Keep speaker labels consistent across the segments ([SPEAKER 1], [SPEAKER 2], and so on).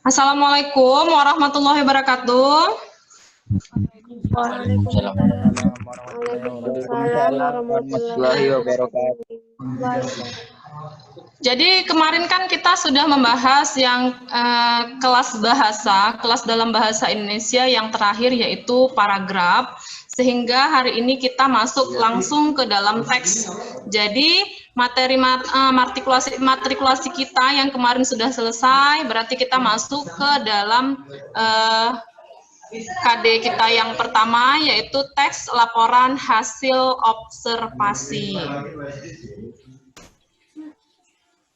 [SPEAKER 1] Assalamualaikum warahmatullahi wabarakatuh.
[SPEAKER 2] Waalaikumsalam warahmatullahi wabarakatuh.
[SPEAKER 1] Jadi kemarin kan kita sudah membahas yang kelas dalam bahasa Indonesia yang terakhir yaitu paragraf. Sehingga hari ini kita masuk langsung ke dalam teks. Jadi materi matrikulasi kita yang kemarin sudah selesai, berarti kita masuk ke dalam KD kita yang pertama, yaitu teks laporan hasil observasi.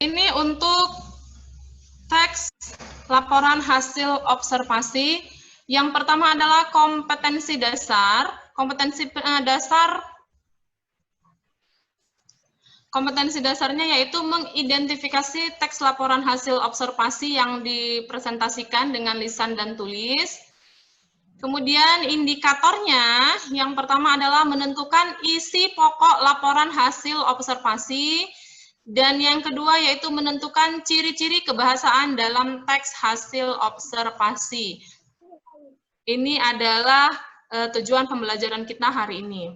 [SPEAKER 1] Ini untuk teks laporan hasil observasi. Yang pertama adalah kompetensi dasar. Kompetensi dasarnya yaitu mengidentifikasi teks laporan hasil observasi yang dipresentasikan dengan lisan dan tulis. Kemudian indikatornya yang pertama adalah menentukan isi pokok laporan hasil observasi. Dan yang kedua yaitu menentukan ciri-ciri kebahasaan dalam teks hasil observasi. Ini adalah tujuan pembelajaran kita hari ini.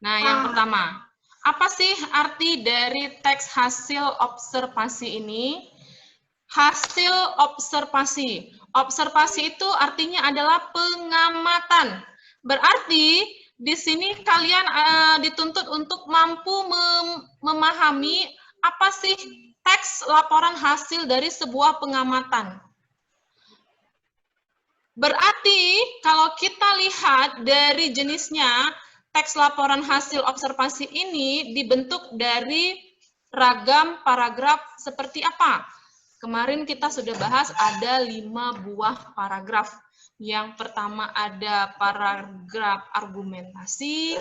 [SPEAKER 1] Nah, yang pertama, apa sih arti dari teks hasil observasi ini? Hasil observasi. Observasi itu artinya adalah pengamatan. Berarti di sini kalian dituntut untuk mampu memahami apa sih teks laporan hasil dari sebuah pengamatan. Berarti kalau kita lihat dari jenisnya, teks laporan hasil observasi ini dibentuk dari ragam paragraf seperti apa? Kemarin kita sudah bahas ada 5 buah paragraf. Yang pertama ada paragraf argumentasi,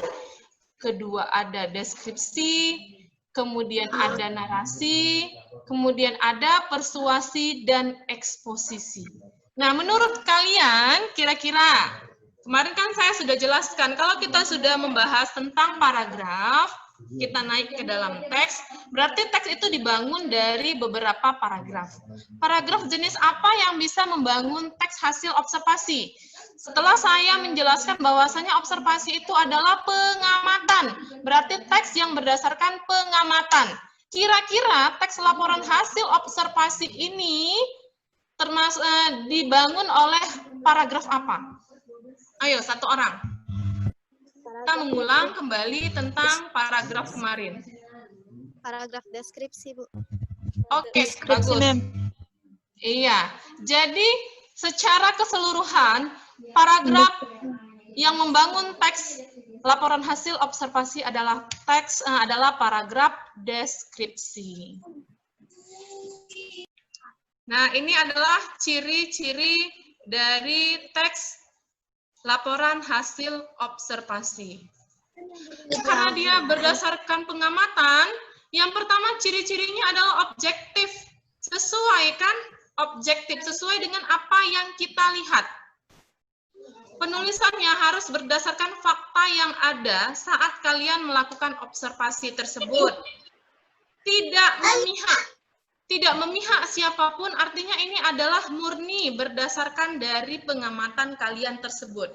[SPEAKER 1] kedua ada deskripsi, kemudian ada narasi, kemudian ada persuasi dan eksposisi. Nah, menurut kalian kira-kira, kemarin kan saya sudah jelaskan, kalau kita sudah membahas tentang paragraf, kita naik ke dalam teks, berarti teks itu dibangun dari beberapa paragraf. Paragraf jenis apa yang bisa membangun teks hasil observasi? Setelah saya menjelaskan bahwasanya observasi itu adalah pengamatan, berarti teks yang berdasarkan pengamatan. Kira-kira teks laporan hasil observasi ini termasuk dibangun oleh paragraf apa? Ayo, satu orang. Kita mengulang kembali tentang paragraf kemarin.
[SPEAKER 2] Paragraf deskripsi, Bu.
[SPEAKER 1] Oke, bagus. Iya, jadi secara keseluruhan, paragraf yang membangun teks laporan hasil observasi adalah paragraf deskripsi. Nah, ini adalah ciri-ciri dari teks laporan hasil observasi. Karena dia berdasarkan pengamatan, yang pertama ciri-cirinya adalah objektif. Sesuai kan? Objektif, sesuai dengan apa yang kita lihat. Penulisannya harus berdasarkan fakta yang ada saat kalian melakukan observasi tersebut. Tidak memihak. Tidak memihak siapapun, artinya ini adalah murni berdasarkan dari pengamatan kalian tersebut.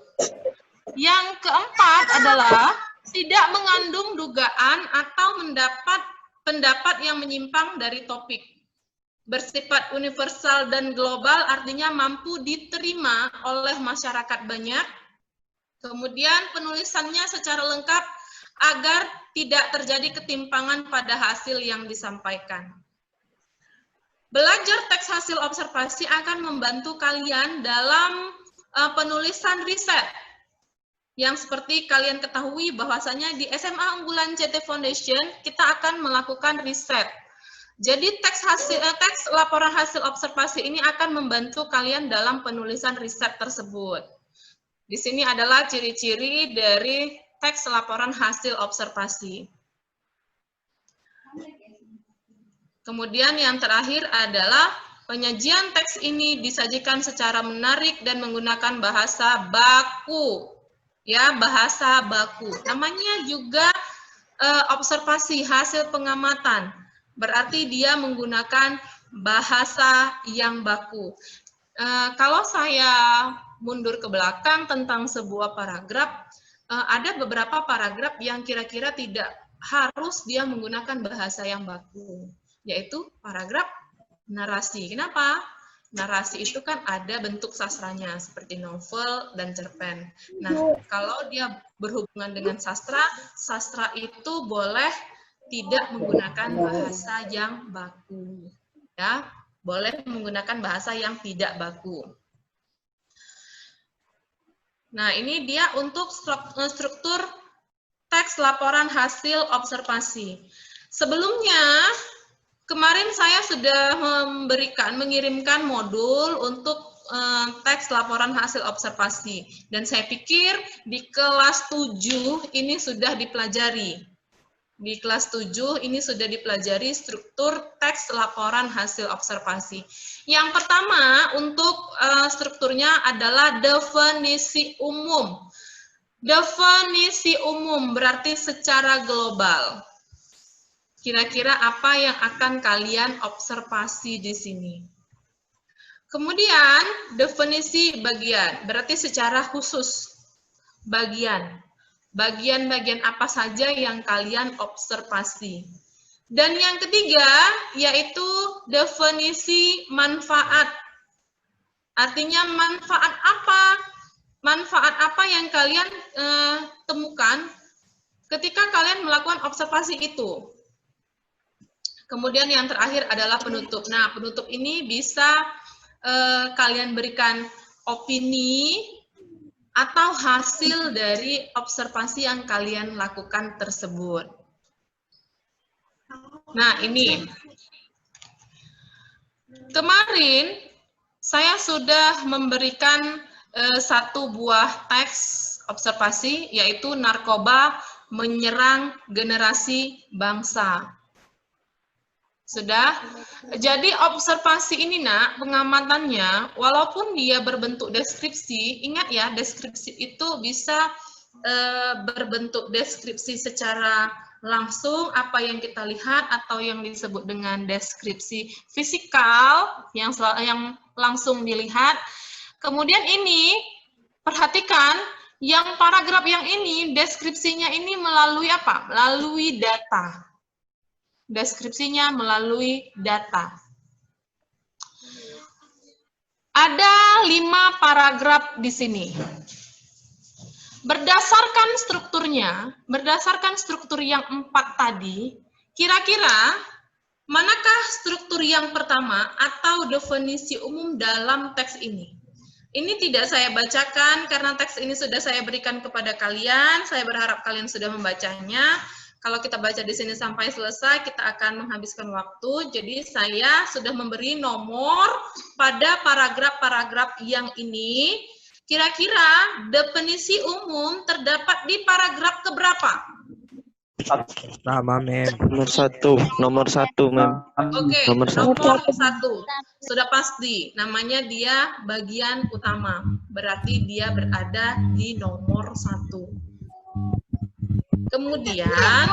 [SPEAKER 1] Yang keempat adalah tidak mengandung dugaan atau mendapat pendapat yang menyimpang dari topik. Bersifat universal dan global, artinya mampu diterima oleh masyarakat banyak. Kemudian penulisannya secara lengkap agar tidak terjadi ketimpangan pada hasil yang disampaikan. Belajar teks hasil observasi akan membantu kalian dalam penulisan riset. Yang seperti kalian ketahui bahwasanya di SMA Unggulan CT Foundation kita akan melakukan riset. Jadi teks laporan hasil observasi ini akan membantu kalian dalam penulisan riset tersebut. Di sini adalah ciri-ciri dari teks laporan hasil observasi. Kemudian yang terakhir adalah penyajian teks ini disajikan secara menarik dan menggunakan bahasa baku. Ya, bahasa baku. Namanya juga observasi hasil pengamatan. Berarti dia menggunakan bahasa yang baku. Kalau saya mundur ke belakang tentang sebuah paragraf, ada beberapa paragraf yang kira-kira tidak harus dia menggunakan bahasa yang baku, yaitu paragraf narasi. Kenapa? Narasi itu kan ada bentuk sastranya, seperti novel dan cerpen. Nah, kalau dia berhubungan dengan sastra, sastra itu boleh tidak menggunakan bahasa yang baku. Ya, boleh menggunakan bahasa yang tidak baku. Nah, ini dia untuk struktur teks laporan hasil observasi. Sebelumnya, kemarin saya sudah mengirimkan modul untuk teks laporan hasil observasi. Dan saya pikir di kelas 7 ini sudah dipelajari. Di kelas 7 ini sudah dipelajari struktur teks laporan hasil observasi. Yang pertama untuk strukturnya adalah definisi umum. Definisi umum berarti secara global. Kira-kira apa yang akan kalian observasi di sini? Kemudian definisi bagian, berarti secara khusus bagian. Bagian-bagian apa saja yang kalian observasi. Dan yang ketiga, yaitu definisi manfaat. Artinya manfaat apa? Manfaat apa yang kalian temukan ketika kalian melakukan observasi itu. Kemudian yang terakhir adalah penutup. Nah, penutup ini bisa kalian berikan opini atau hasil dari observasi yang kalian lakukan tersebut. Nah, ini. Kemarin saya sudah memberikan satu buah teks observasi, yaitu narkoba menyerang generasi bangsa. Sudah? Jadi observasi ini, Nak, pengamatannya, walaupun dia berbentuk deskripsi, ingat ya, deskripsi itu bisa berbentuk deskripsi secara langsung, apa yang kita lihat, atau yang disebut dengan deskripsi fisikal, yang langsung dilihat. Kemudian ini, perhatikan, yang paragraf yang ini, deskripsinya ini melalui apa? Melalui data. Deskripsinya melalui data. Ada 5 paragraf di sini. Berdasarkan strukturnya, berdasarkan struktur yang 4 tadi, kira-kira manakah struktur yang pertama atau definisi umum dalam teks ini? Ini tidak saya bacakan karena teks ini sudah saya berikan kepada kalian. Saya berharap kalian sudah membacanya. Kalau kita baca di sini sampai selesai, kita akan menghabiskan waktu. Jadi saya sudah memberi nomor pada paragraf-paragraf yang ini. Kira-kira definisi umum terdapat di paragraf keberapa?
[SPEAKER 3] Sama, Mem.
[SPEAKER 4] Nomor satu, Mem.
[SPEAKER 1] Oke, nomor 1. Sudah pasti. Namanya dia bagian utama. Berarti dia berada di nomor 1. Kemudian,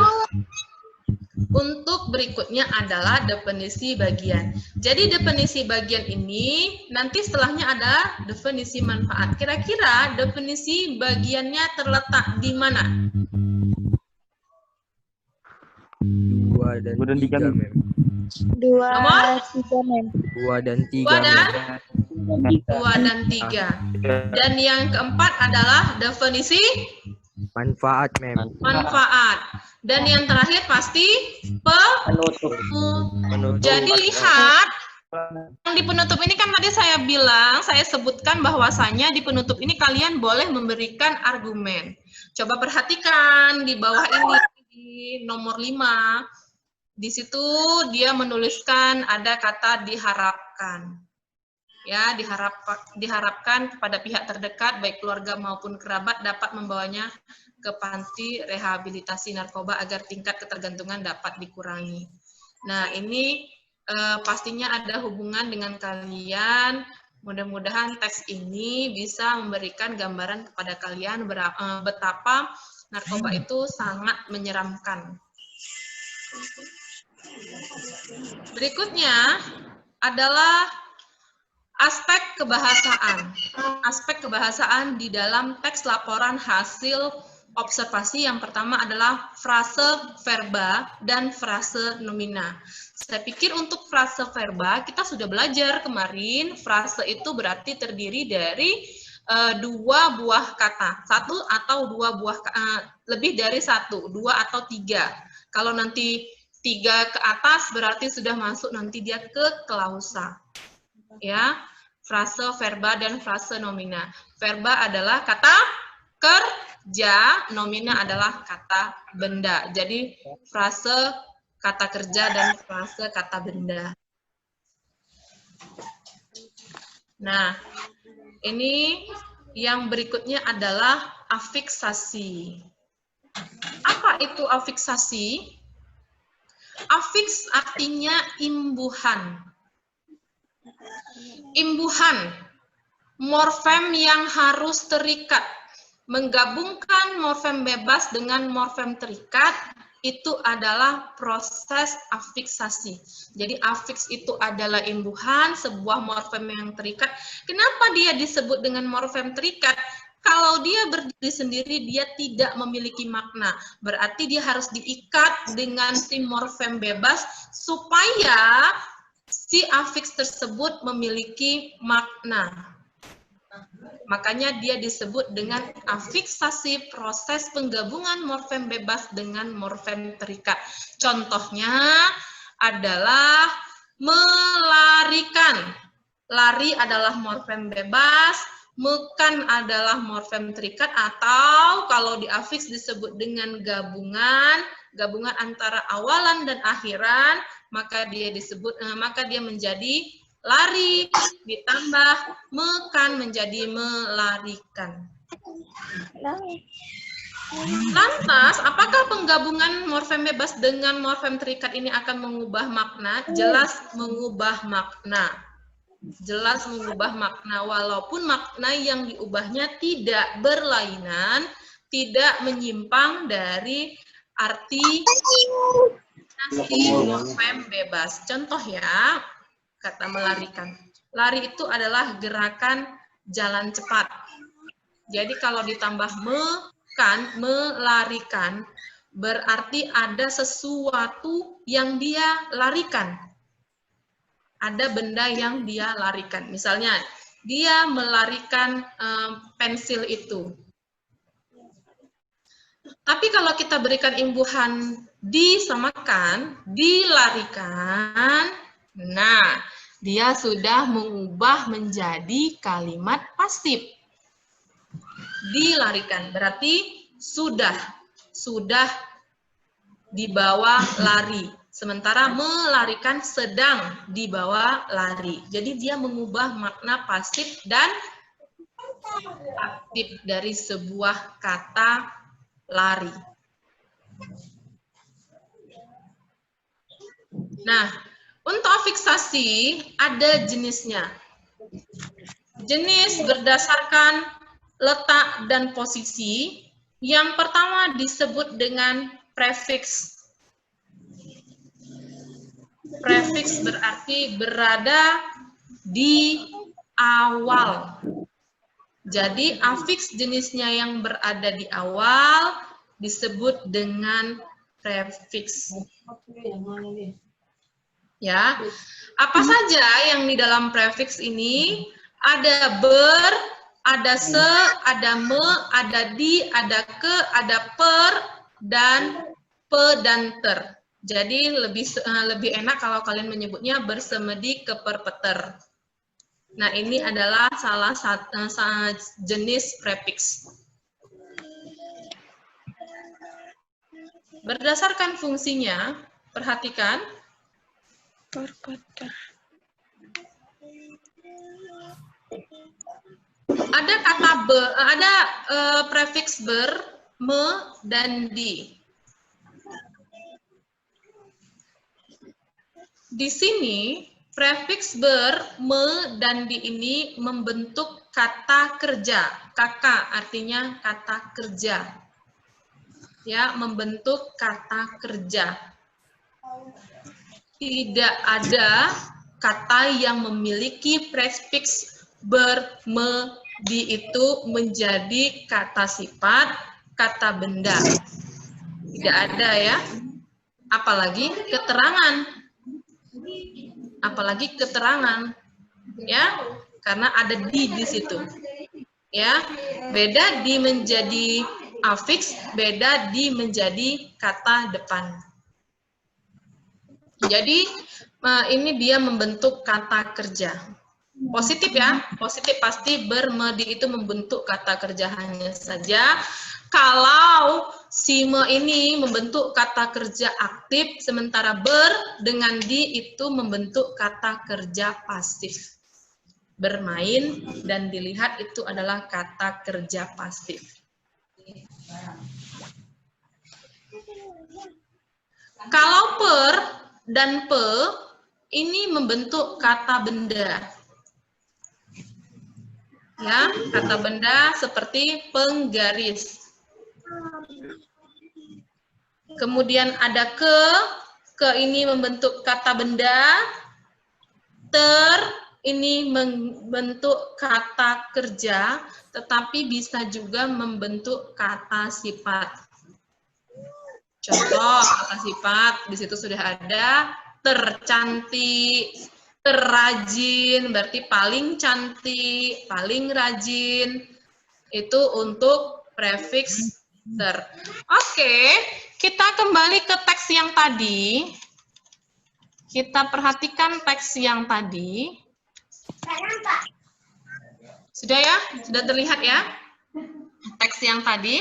[SPEAKER 1] untuk berikutnya adalah definisi bagian. Jadi definisi bagian ini, nanti setelahnya ada definisi manfaat. Kira-kira definisi bagiannya terletak di mana?
[SPEAKER 3] 2 dan 3, Mem.
[SPEAKER 2] 2,
[SPEAKER 1] Nomor?
[SPEAKER 2] 3, Mem.
[SPEAKER 3] 2 dan 3,
[SPEAKER 1] 2 dan?
[SPEAKER 3] Mem.
[SPEAKER 1] 2 dan 3. Dan yang keempat adalah definisi
[SPEAKER 3] Manfaat, Mem.
[SPEAKER 1] manfaat. Dan yang terakhir pasti penutup. Jadi lihat, yang di penutup ini kan tadi saya bilang, saya sebutkan bahwasanya di penutup ini kalian boleh memberikan argumen. Coba perhatikan di bawah ini, di nomor 5. Di situ dia menuliskan ada kata diharapkan. Ya, diharapkan kepada pihak terdekat, baik keluarga maupun kerabat, dapat membawanya ke panti rehabilitasi narkoba agar tingkat ketergantungan dapat dikurangi. Nah, ini pastinya ada hubungan dengan kalian. Mudah-mudahan teks ini bisa memberikan gambaran kepada kalian betapa narkoba itu sangat menyeramkan. Berikutnya adalah aspek kebahasaan. Aspek kebahasaan di dalam teks laporan hasil observasi yang pertama adalah frase verba dan frase nomina. Saya pikir untuk frase verba kita sudah belajar kemarin. Frase itu berarti terdiri dari dua buah kata, satu atau dua buah, lebih dari satu, dua atau tiga. Kalau nanti tiga ke atas berarti sudah masuk nanti dia ke klausa. Ya, frase verba dan frase nomina. Verba adalah kata kerja, nomina adalah kata benda. Jadi frase kata kerja dan frase kata benda. Nah, ini yang berikutnya adalah afiksasi. Apa itu afiksasi? Afiks artinya imbuhan. Imbuhan, morfem yang harus terikat. Menggabungkan morfem bebas dengan morfem terikat, itu adalah proses afiksasi. Jadi afiks itu adalah imbuhan sebuah morfem yang terikat. Kenapa dia disebut dengan morfem terikat? Kalau dia berdiri sendiri, dia tidak memiliki makna. Berarti dia harus diikat dengan si morfem bebas supaya si afiks tersebut memiliki makna. Makanya dia disebut dengan afiksasi, proses penggabungan morfem bebas dengan morfem terikat. Contohnya adalah melarikan. Lari adalah morfem bebas, mekan adalah morfem terikat, atau kalau di afiks disebut dengan gabungan antara awalan dan akhiran, maka dia menjadi lari ditambah mekan menjadi melarikan. Lantas, apakah penggabungan morfem bebas dengan morfem terikat ini akan mengubah makna? Jelas mengubah makna. Jelas mengubah makna, walaupun makna yang diubahnya tidak berlainan, tidak menyimpang dari arti morfem bebas. Contoh ya, kata melarikan. Lari itu adalah gerakan jalan cepat. Jadi kalau ditambah mekan, melarikan, berarti ada sesuatu yang dia larikan. Ada benda yang dia larikan. Misalnya, dia melarikan pensil itu. Tapi kalau kita berikan imbuhan disamakan, dilarikan, nah, dia sudah mengubah menjadi kalimat pasif. Dilarikan berarti sudah dibawa lari. Sementara melarikan sedang dibawa lari. Jadi dia mengubah makna pasif dan aktif dari sebuah kata lari. Nah, untuk afiksasi ada jenisnya. Jenis berdasarkan letak dan posisi. Yang pertama disebut dengan prefiks. Prefiks berarti berada di awal. Jadi afiks jenisnya yang berada di awal disebut dengan prefiks. Ya, apa saja yang di dalam prefiks ini? Ada ber, ada se, ada me, ada di, ada ke, ada per, dan pe dan ter. Jadi lebih enak kalau kalian menyebutnya bersemedi keperpeter. Nah, ini adalah salah satu jenis prefiks. Berdasarkan fungsinya, perhatikan. Ada kata prefiks ber, me, dan di. Di sini prefiks ber, me, dan di ini membentuk kata kerja. Kakak artinya kata kerja. Ya, membentuk kata kerja. tidak ada kata yang memiliki prefiks ber-me di itu menjadi kata sifat, kata benda. Tidak ada ya. Apalagi keterangan. Apalagi keterangan. Ya, karena ada di situ. Ya, beda di menjadi afiks, beda di menjadi kata depan. Jadi ini dia membentuk kata kerja. Positif ya, positif pasti bermedi itu membentuk kata kerja, hanya saja kalau si me ini membentuk kata kerja aktif, sementara ber dengan di itu membentuk kata kerja pasif. Bermain dan dilihat itu adalah kata kerja pasif. Kalau per dan pe ini membentuk kata benda. Ya, kata benda seperti penggaris. Kemudian ada ke ini membentuk kata benda. Ter ini membentuk kata kerja, tetapi bisa juga membentuk kata sifat. Contoh kata sifat di situ sudah ada tercantik, terrajin, berarti paling cantik, paling rajin. Itu untuk prefiks ter. Oke, kita kembali ke teks yang tadi. Kita perhatikan teks yang tadi. Sudah ya? Sudah terlihat ya? Teks yang tadi.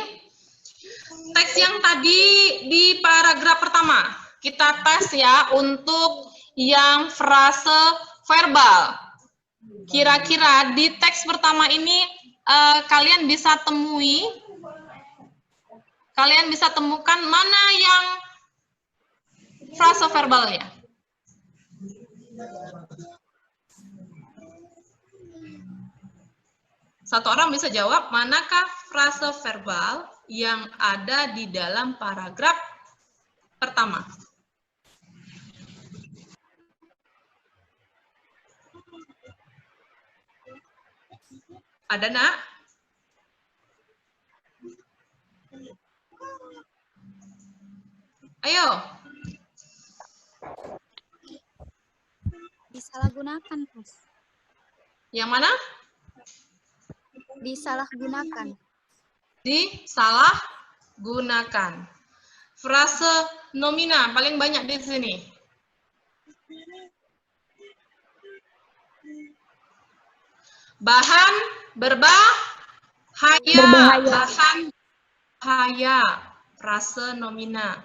[SPEAKER 1] Teks yang tadi di paragraf pertama. Kita tes ya untuk yang frase verbal. Kira-kira di teks pertama ini kalian bisa temukan mana yang frase verbalnya? Satu orang bisa jawab, manakah frase verbal yang ada di dalam paragraf pertama? Ada, Nak? Ayo.
[SPEAKER 2] Disalahgunakan, Mas.
[SPEAKER 1] Yang mana?
[SPEAKER 2] Disalahgunakan.
[SPEAKER 1] Disalahgunakan. Frase nomina paling banyak di sini. Bahan berbahaya. Bahan bahaya. Frase nomina.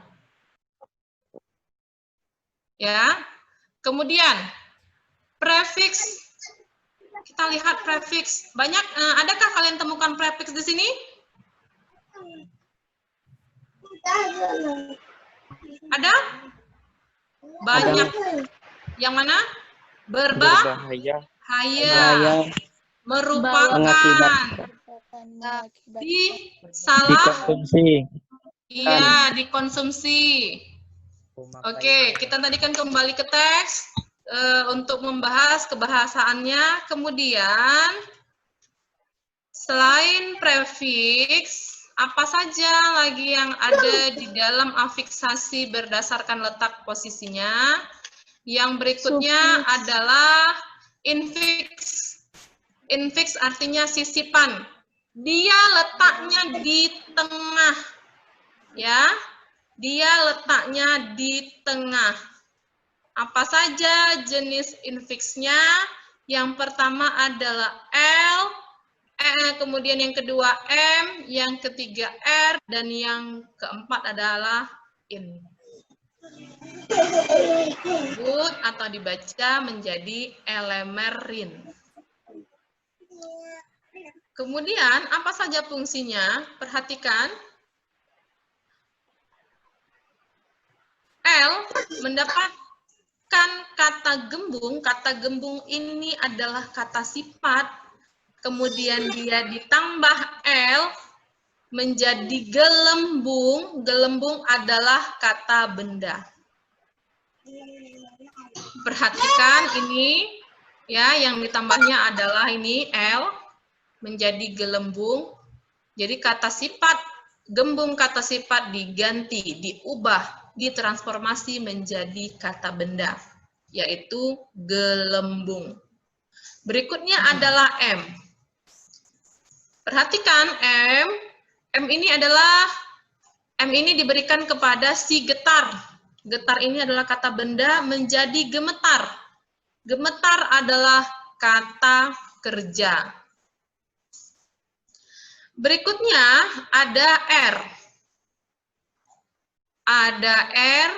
[SPEAKER 1] Ya. Kemudian prefiks. Kita lihat prefiks. Banyak, adakah kalian temukan prefiks di sini? Ada? Banyak. Yang mana? Berbahaya. Merupakan.
[SPEAKER 4] Dikonsumsi.
[SPEAKER 1] Iya, dikonsumsi. Oke, kita tadi kan kembali ke teks. Untuk membahas kebahasaannya, kemudian selain prefiks, apa saja lagi yang ada di dalam afiksasi berdasarkan letak posisinya? Yang berikutnya adalah infiks. Infiks artinya sisipan. Dia letaknya di tengah. Ya, dia letaknya di tengah. Apa saja jenis infiksnya? Yang pertama adalah L, kemudian yang kedua M, yang ketiga R, dan yang keempat adalah in. Disebut atau dibaca menjadi elemerin. Kemudian apa saja fungsinya? Perhatikan. L mendapatkan kata gembung ini adalah kata sifat, kemudian dia ditambah L menjadi gelembung, gelembung adalah kata benda. Perhatikan ini, ya, yang ditambahnya adalah ini L menjadi gelembung. Jadi kata sifat, gembung kata sifat diganti, diubah, ditransformasi menjadi kata benda, yaitu gelembung. Berikutnya adalah M. Perhatikan M ini diberikan kepada si getar. Getar ini adalah kata benda menjadi gemetar. Gemetar adalah kata kerja. Berikutnya ada R. Ada R.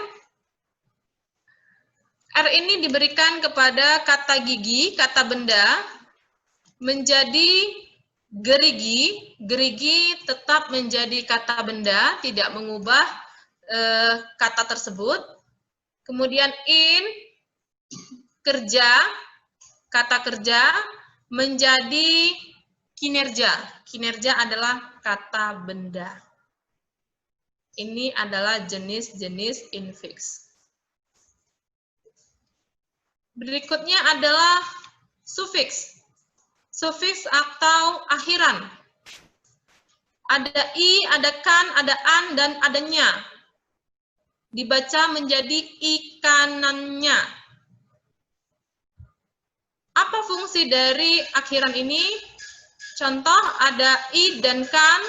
[SPEAKER 1] R ini diberikan kepada kata gigi, kata benda, menjadi gerigi. Gerigi tetap menjadi kata benda, tidak mengubah kata tersebut. Kemudian in, kerja, kata kerja, menjadi kinerja. Kinerja adalah kata benda. Ini adalah jenis-jenis infix. Berikutnya adalah sufiks. Sufiks atau akhiran. Ada i, ada kan, ada an, dan adanya. Dibaca menjadi ikanannya. Apa fungsi dari akhiran ini? Contoh ada i dan kan,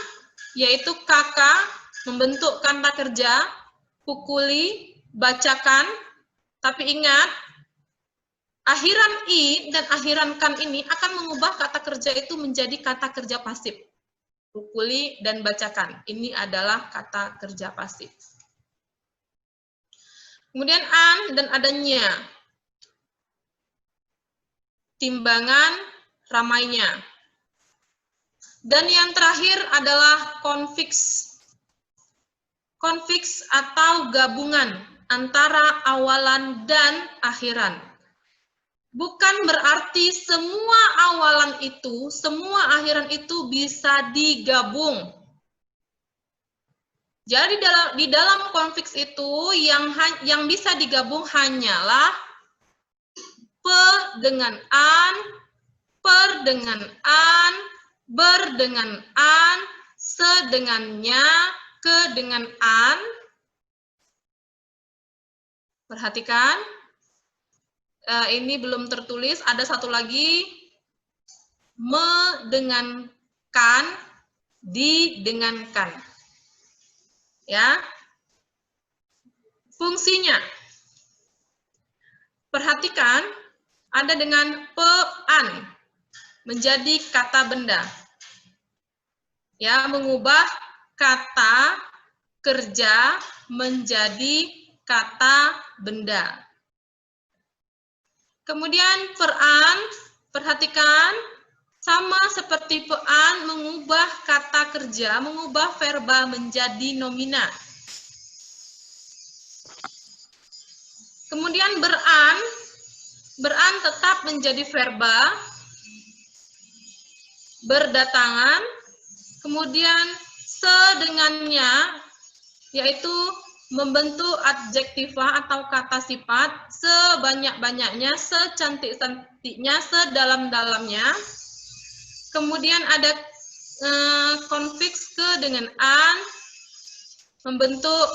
[SPEAKER 1] yaitu kakak, membentuk kata kerja, pukuli, bacakan. Tapi ingat, akhiran i dan akhiran kan ini akan mengubah kata kerja itu menjadi kata kerja pasif. Pukuli dan bacakan. Ini adalah kata kerja pasif. Kemudian an dan adanya. Timbangan ramainya. Dan yang terakhir adalah konfiks. Konfiks atau gabungan antara awalan dan akhiran. Bukan berarti semua awalan itu, semua akhiran itu bisa digabung. Jadi di dalam konfiks itu yang bisa digabung hanyalah pe dengan an, per dengan an, ber dengan an, se dengannya, ke dengan an. Perhatikan. Ini belum tertulis, ada satu lagi, me dengan kan, di dengan kan. Ya. Fungsinya. Perhatikan, ada dengan pe-an, menjadi kata benda. Ya, mengubah kata kerja menjadi kata benda. Kemudian peran, perhatikan, sama seperti peran mengubah kata kerja, mengubah verba menjadi nomina. Kemudian beran tetap menjadi verba, berdatangan, kemudian sedengannya, yaitu membentuk adjektiva atau kata sifat sebanyak-banyaknya, secantik-cantiknya, sedalam-dalamnya. Kemudian ada konfiks ke dengan an, membentuk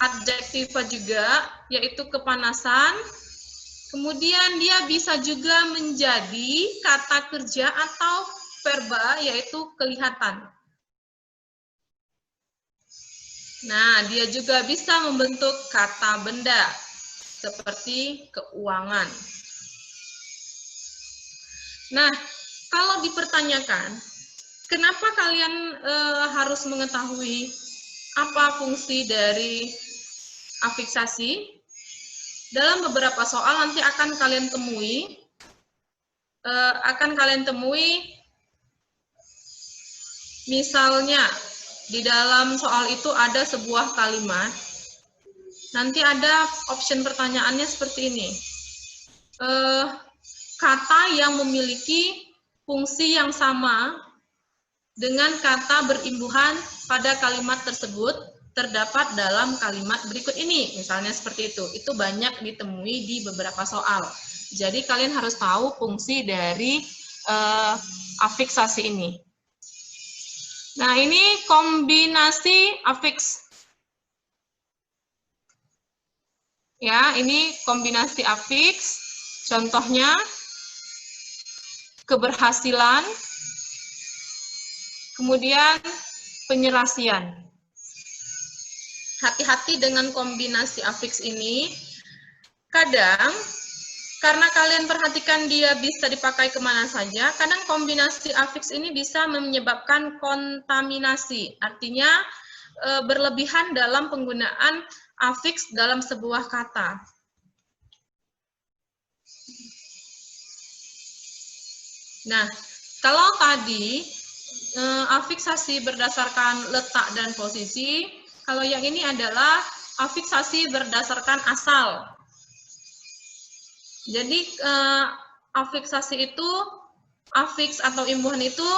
[SPEAKER 1] adjektiva juga, yaitu kepanasan. Kemudian dia bisa juga menjadi kata kerja atau verba, yaitu kelihatan. Nah, dia juga bisa membentuk kata benda, seperti keuangan. Nah, kalau dipertanyakan, kenapa kalian harus mengetahui apa fungsi dari afiksasi? Dalam beberapa soal nanti akan kalian temui, misalnya, di dalam soal itu ada sebuah kalimat, nanti ada option pertanyaannya seperti ini. Kata yang memiliki fungsi yang sama dengan kata berimbuhan pada kalimat tersebut terdapat dalam kalimat berikut ini. Misalnya seperti itu. Itu banyak ditemui di beberapa soal. Jadi kalian harus tahu fungsi dari afiksasi ini. Nah, ini kombinasi afiks. Ya, ini kombinasi afiks. Contohnya keberhasilan, kemudian penyelesaian. Hati-hati dengan kombinasi afiks ini. Kadang, karena kalian perhatikan dia bisa dipakai kemana saja, kadang kombinasi afiks ini bisa menyebabkan kontaminasi. Artinya, berlebihan dalam penggunaan afiks dalam sebuah kata. Nah, kalau tadi afiksasi berdasarkan letak dan posisi, kalau yang ini adalah afiksasi berdasarkan asal. Jadi afiksasi itu, afiks atau imbuhan itu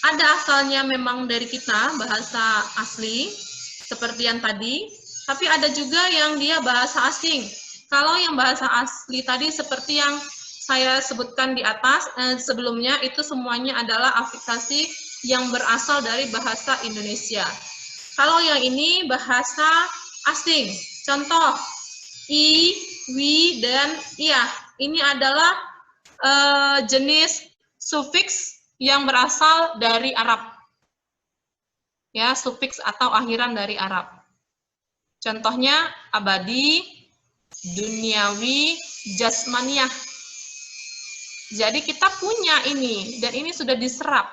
[SPEAKER 1] ada asalnya memang dari kita, bahasa asli, seperti yang tadi, tapi ada juga yang dia bahasa asing. Kalau yang bahasa asli tadi seperti yang saya sebutkan di atas, sebelumnya itu semuanya adalah afiksasi yang berasal dari bahasa Indonesia. Kalau yang ini bahasa asing, contoh i, wi, dan iya. Ini adalah jenis sufiks yang berasal dari Arab. Ya, sufiks atau akhiran dari Arab. Contohnya abadi, duniawi, jasmaniyah. Jadi kita punya ini, dan ini sudah diserap.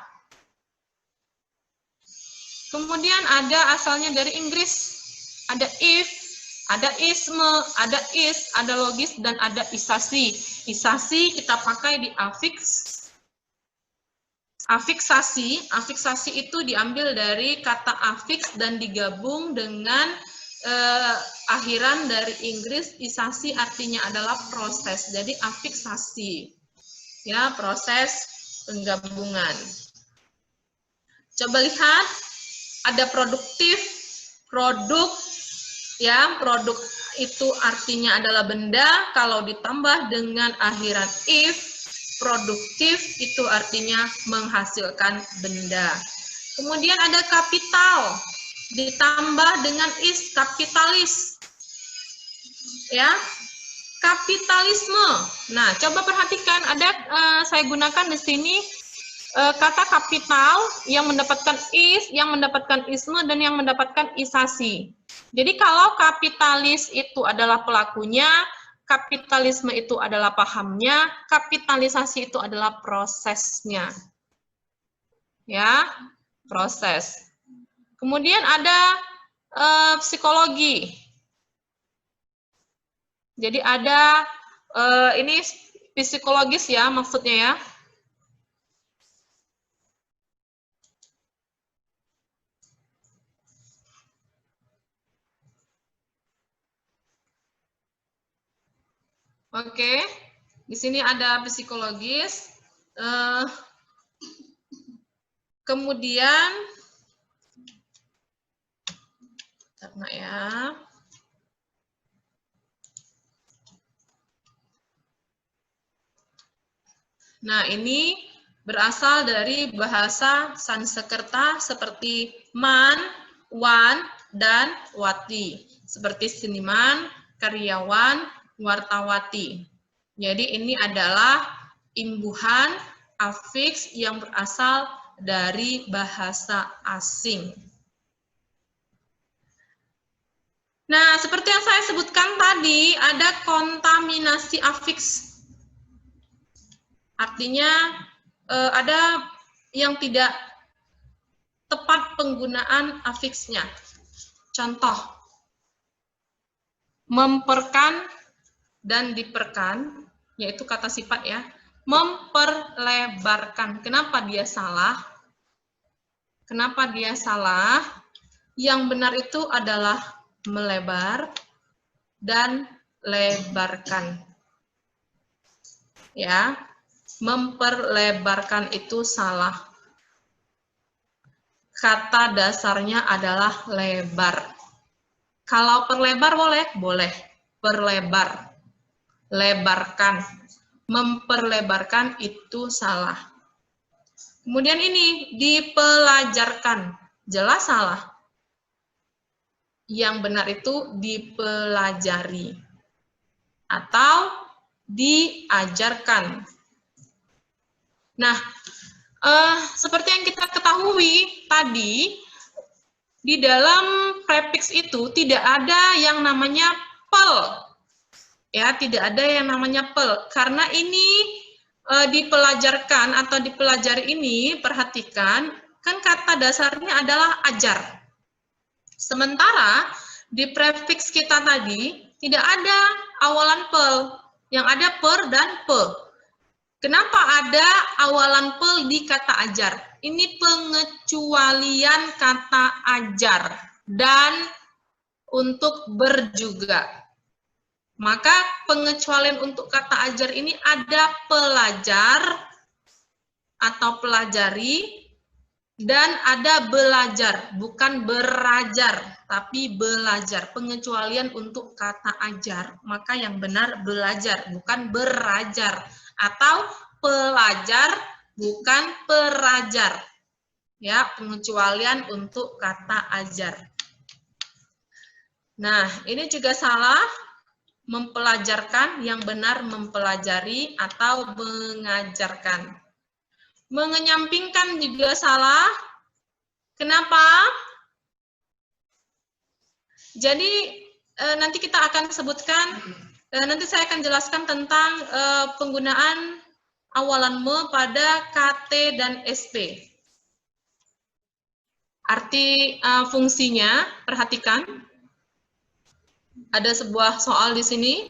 [SPEAKER 1] Kemudian ada asalnya dari Inggris. Ada if, ada isme, ada is, ada logis, dan ada isasi. Isasi kita pakai di afiks. Afiksasi itu diambil dari kata afiks dan digabung dengan akhiran dari Inggris. Isasi artinya adalah proses. Jadi afiksasi. Ya, proses penggabungan. Coba lihat, ada produktif, produk, ya, produk itu artinya adalah benda, kalau ditambah dengan akhiran if, produktif itu artinya menghasilkan benda. Kemudian ada kapital, ditambah dengan is, kapitalis. Ya, kapitalisme. Nah, coba perhatikan, ada saya gunakan di sini kata kapital yang mendapatkan is, yang mendapatkan isme, dan yang mendapatkan isasi. Jadi kalau kapitalis itu adalah pelakunya, kapitalisme itu adalah pahamnya, kapitalisasi itu adalah prosesnya. Ya, proses. Kemudian ada psikologi. Jadi ada, ini psikologis ya maksudnya ya. Oke, di sini ada psikologis. Kemudian, karena ya. Nah, ini berasal dari bahasa Sanskerta seperti man, wan, dan wati. Seperti seniman, karyawan, wartawati. Jadi ini adalah imbuhan afiks yang berasal dari bahasa asing. Nah, seperti yang saya sebutkan tadi, ada kontaminasi afiks. Artinya ada yang tidak tepat penggunaan afiksnya. Contoh, memperkan dan diperkan, yaitu kata sifat ya, memperlebarkan. Kenapa dia salah? Kenapa dia salah? Yang benar itu adalah melebar dan lebarkan. Ya. Memperlebarkan itu salah. kata dasarnya adalah lebar. Kalau perlebar boleh? Boleh. Perlebar. Lebarkan. Memperlebarkan itu salah. Kemudian ini, dipelajarkan. Jelas salah. Yang benar itu dipelajari. Atau diajarkan. Nah, seperti yang kita ketahui tadi, di dalam prefix itu tidak ada yang namanya pel. Ya, tidak ada yang namanya pel. Karena ini dipelajarkan atau dipelajari ini, perhatikan, kan kata dasarnya adalah ajar. Sementara di prefix kita tadi tidak ada awalan pel. Yang ada per dan pe. Kenapa ada awalan pel di kata ajar? Ini pengecualian kata ajar dan untuk ber juga. Maka pengecualian untuk kata ajar ini ada pelajar atau pelajari dan ada belajar, bukan berajar, tapi belajar. Pengecualian untuk kata ajar, maka yang benar belajar, bukan berajar. Atau pelajar, bukan perajar. Ya, pengecualian untuk kata ajar. Nah, ini juga salah. Mempelajarkan, yang benar mempelajari atau mengajarkan. Mengenyampingkan juga salah. Kenapa? Jadi, nanti kita akan sebutkan, nanti saya akan jelaskan tentang penggunaan awalan me pada KT dan SP. Arti fungsinya, perhatikan. Ada sebuah soal di sini.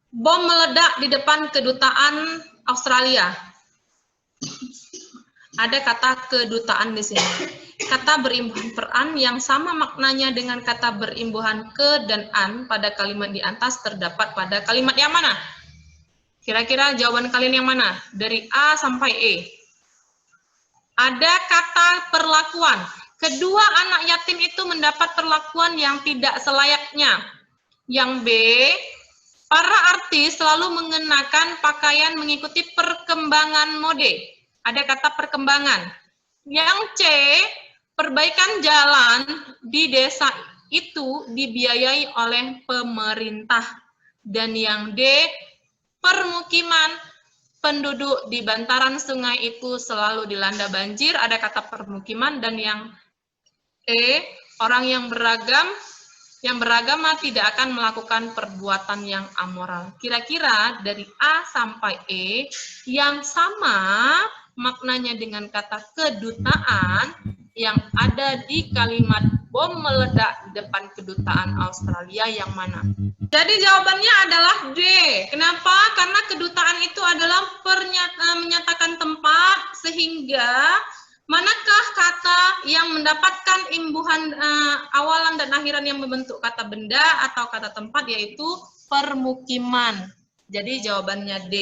[SPEAKER 1] Bom meledak di depan kedutaan Australia. Ada kata kedutaan di sini. Kata berimbuhan per-an yang sama maknanya dengan kata berimbuhan ke dan an pada kalimat di atas terdapat pada kalimat yang mana? Kira-kira jawaban kalian yang mana? Dari A sampai E. Ada kata perlakuan. Kedua anak yatim itu mendapat perlakuan yang tidak selayaknya. Yang B, para artis selalu mengenakan pakaian mengikuti perkembangan mode. Ada kata perkembangan. Yang C, perbaikan jalan di desa itu dibiayai oleh pemerintah. Dan yang D, permukiman penduduk di bantaran sungai itu selalu dilanda banjir. Ada kata permukiman. Dan yang E, orang yang beragama tidak akan melakukan perbuatan yang amoral. Kira-kira dari A sampai E yang sama maknanya dengan kata kedutaan yang ada di kalimat bom meledak di depan kedutaan Australia yang mana? Jadi jawabannya adalah D. Kenapa? Karena kedutaan itu adalah menyatakan tempat, sehingga manakah kata yang mendapatkan imbuhan awalan dan akhiran yang membentuk kata benda atau kata tempat, yaitu permukiman. Jadi jawabannya D.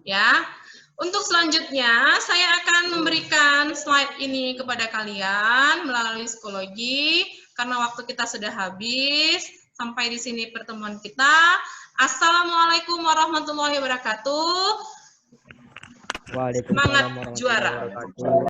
[SPEAKER 1] Ya. Untuk selanjutnya, saya akan memberikan slide ini kepada kalian melalui psikologi, karena waktu kita sudah habis. Sampai di sini pertemuan kita. Assalamualaikum warahmatullahi wabarakatuh.
[SPEAKER 3] Waalaikumsalam
[SPEAKER 1] Semangat
[SPEAKER 3] warahmatullahi
[SPEAKER 1] juara.
[SPEAKER 3] wabarakatuh.